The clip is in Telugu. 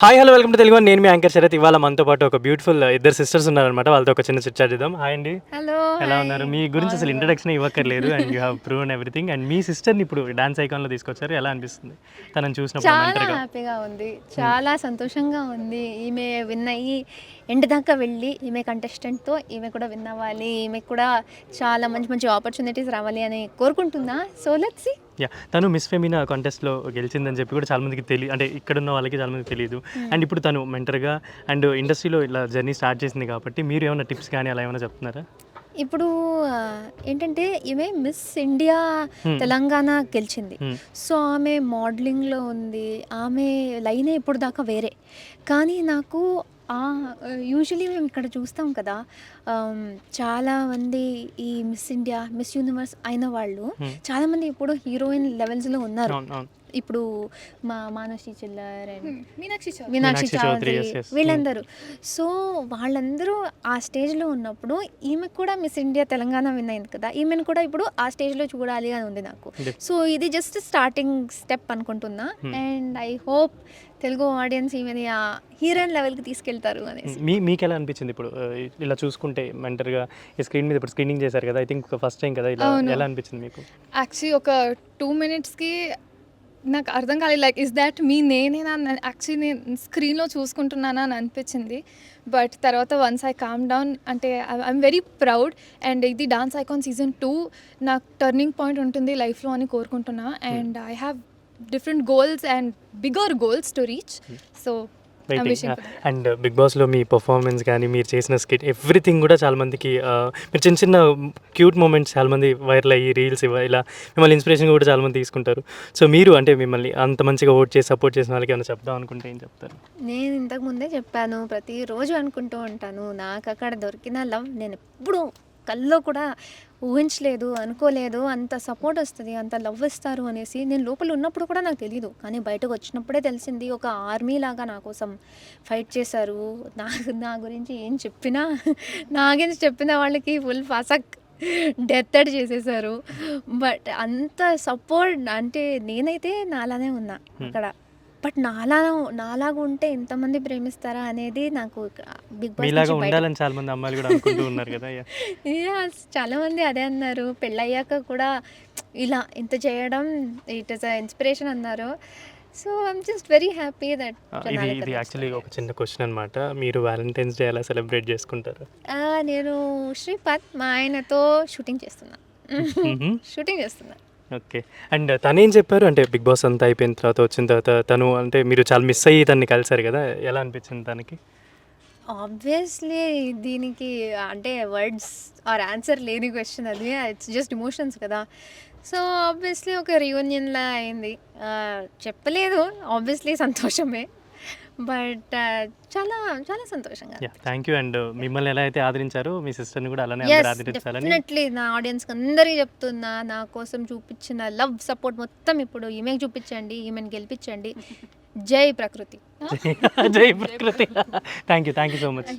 Hi hello welcome to Telugu one. నేను మీ యాంకర్ శరత్. ఇవాళ మనతో పాటు ఒక బ్యూటిఫుల్ ఇద్దరు సిస్టర్స్ ఉన్నారనమాట. వాళ్ళతో ఒక చిన్న చిట్ చాట్ చేద్దాం. హాయ్ అండి, హలో ఎలా హాయ్ ఉన్నారు? మీ గురించి అసలు ఇంట్రడక్షన్ ఇవ్వక్కర్లేదు and you have proven everything. And మీ సిస్టర్ని ఇప్పుడు డాన్స్ ఐకాన్లో తీసుకొచ్చారు. ఎలా అనిపిస్తుంది తనని చూసినప్పుడు చాలా మెంటర్గా? హ్యాపీగా ఉంది, చాలా సంతోషంగా ఉంది. ఈమె విన్ అయ్యి ఎండ్ దాకా వెళ్ళి ఈమె కంటెస్టెంట్తో ఈమె కూడా విన్ అవ్వాలి, ఈమె కూడా చాలా మంచి మంచి ఆపర్చునిటీస్ రావాలి అని కోరుకుంటున్నా. So let's see. యా, తను మిస్ ఫెమినా కాంటెస్ట్లో గెలిచిందని చెప్పి కూడా చాలా మందికి తెలియదు, అంటే ఇక్కడ ఉన్న వాళ్ళకి చాలా మందికి తెలియదు. అండ్ ఇప్పుడు తను మెంటర్గా అండ్ ఇండస్ట్రీలో ఇలా జర్నీ స్టార్ట్ చేసింది కాబట్టి మీరు ఏమైనా టిప్స్ కానీ అలా ఏమైనా చెప్తున్నారా? ఇప్పుడు ఏంటంటే ఈమె మిస్ ఇండియా తెలంగాణ గెలిచింది. సో ఆమె మోడలింగ్లో ఉంది, ఆమె లైనే ఇప్పుడు దాకా వేరే. కానీ నాకు యూజువలీ మేము ఇక్కడ చూస్తాం కదా, చాలామంది ఈ మిస్ ఇండియా మిస్ యూనివర్స్ అయిన వాళ్ళు చాలామంది ఇప్పుడు హీరోయిన్ లెవెల్స్లో ఉన్నారు. అవును అవును. ఇప్పుడు మా Manasi Chhillar and Meenakshi Chaudhary. Meenakshi Meenakshi Chaudhary, Chaudhary yes, yes. వీళ్ళందరూ. సో వాళ్ళందరూ ఆ స్టేజ్లో ఉన్నప్పుడు ఈమె కూడా మిస్ ఇండియా తెలంగాణ విన్ అయింది కదా, ఈమెను కూడా ఇప్పుడు ఆ స్టేజ్లో చూడాలి అని ఉంది నాకు. సో ఇది జస్ట్ స్టార్టింగ్ స్టెప్ అనుకుంటున్నా. And I hope Telugu audience ఈమెని ఆ హీరోయిన్ లెవెల్కి తీసుకెళ్తారు అనేసి. మీకు ఎలా అనిపించింది ఇప్పుడు ఇలా చూసుకుంటే మెంటర్గా ఈ స్క్రీన్ మీద ఇప్పుడు స్క్రీనింగ్ చేశారు కదా, ఐ థింక్ ఫస్ట్ టైం కదా, ఇలా అవును. ఎలా అనిపించింది మీకు? యాక్చువల్లీ ఒక 2 minutesకి నాకు అర్థం కాలేదు, లైక్ ఇస్ దాట్ మీ నేనేనా యాక్చువల్లీ నేను స్క్రీన్లో చూసుకుంటున్నానా అని అనిపించింది. బట్ తర్వాత వన్స్ ఐ కామ్ డౌన్ అంటే ఐఎమ్ వెరీ ప్రౌడ్. అండ్ ఇది డాన్స్ ఐకాన్ సీజన్ 2 నాకు టర్నింగ్ పాయింట్ ఉంటుంది లైఫ్లో అని కోరుకుంటున్నా. And I have different goals and bigger goals to reach. So and big బాస్లో మీ పర్ఫార్మెన్స్ కానీ మీరు చేసిన స్కిట్ ఎవ్రీథింగ్ కూడా చాలా మందికి మీరు చిన్న చిన్న క్యూట్ మూమెంట్స్ చాలా మంది వైరల్ అయ్యి రీల్స్ ఇలా మిమ్మల్ని ఇన్స్పిరేషన్ కూడా చాలా మంది తీసుకుంటారు. సో మీరు అంటే మిమ్మల్ని అంత మంచిగా ఓట్ చేసి సపోర్ట్ చేసిన వాళ్ళకి ఏమైనా చెప్దాం అనుకుంటే ఏం చెప్తారు? నేను ఇంతకు ముందే చెప్పాను, ప్రతిరోజు అనుకుంటూ ఉంటాను, నాకు అక్కడ దొరికిన లవ్ నేను ఎప్పుడు కల్లో కూడా ఊహించలేదు, అనుకోలేదు అంత సపోర్ట్ వస్తుంది, అంత లవ్ ఇస్తారు అనేసి. నేను లోపల ఉన్నప్పుడు కూడా నాకు తెలీదు, కానీ బయటకు వచ్చినప్పుడే తెలిసింది. ఒక ఆర్మీ లాగా నా కోసం ఫైట్ చేశారు. నా గురించి ఏం చెప్పినా, నా గురించి చెప్పిన వాళ్ళకి ఫుల్ ఫసక్ డెత్ చేసేసారు. బట్ అంత సపోర్ట్ అంటే నేనైతే నాలానే ఉన్నా అక్కడ. బట్ నాలాగా ఉంటే ఎంతమంది ప్రేమిస్తారా అనేది నాకు బిగ్ బాస్ మీలాగా నుంచి బయట. ఉండాలని చాలా మంది అమ్మాయిలు కూడా అనుకుంటూ ఉన్నారు కదా. చాలా మంది అదే అన్నారు, పెళ్ళయ్యాక కూడా ఇలా ఇంత చేయడం ఇట్ ఇస్ ఇన్స్పిరేషన్ అన్నారు. So I'm just very happy that. ఇది యాక్చువల్లీ ఒక చిన్న క్వశ్చన్ అనమాట. మీరు వ్యాలంటైన్స్ డే ఎలా సెలబ్రేట్ చేసుకుంటారు? నేను శ్రీపాద్ మా ఆయనతో షూటింగ్ చేస్తున్నా. షూటింగ్ చేస్తున్నా. ఓకే. అండ్ తనేం చెప్పారు అంటే బిగ్ బాస్ అంతా అయిపోయిన తర్వాత వచ్చిన తర్వాత తను అంటే మీరు చాలా మిస్ అయ్యి తన్ని కలిసారు కదా, ఎలా అనిపించింది తనకి? ఆబ్వియస్లీ దీనికి అంటే వర్డ్స్ ఆర్ ఆన్సర్ లేని క్వశ్చన్ అది. ఇట్స్ జస్ట్ ఇమోషన్స్ కదా. సో ఆబ్వియస్లీ ఒక రియూనియన్లా అయింది. చెప్పలేదు, ఆబ్వియస్లీ సంతోషమే. బట్ చాలా చాలా సంతోషంగా. Thank you. అండ్ మిమ్మల్ని ఎలా అయితే ఆదరించారో మీ సిస్టర్ని కూడా అలానే ఎస్, ఆదరించాలని డెఫినెట్లీ నా ఆడియన్స్కి అందరికీ చెప్తున్నా, నా కోసం చూపించిన లవ్ సపోర్ట్ మొత్తం ఇప్పుడు ఈమెకి చూపించండి, ఈమెను గెలిపించండి. జై ప్రకృతి. జై ప్రకృతి. Thank you so much.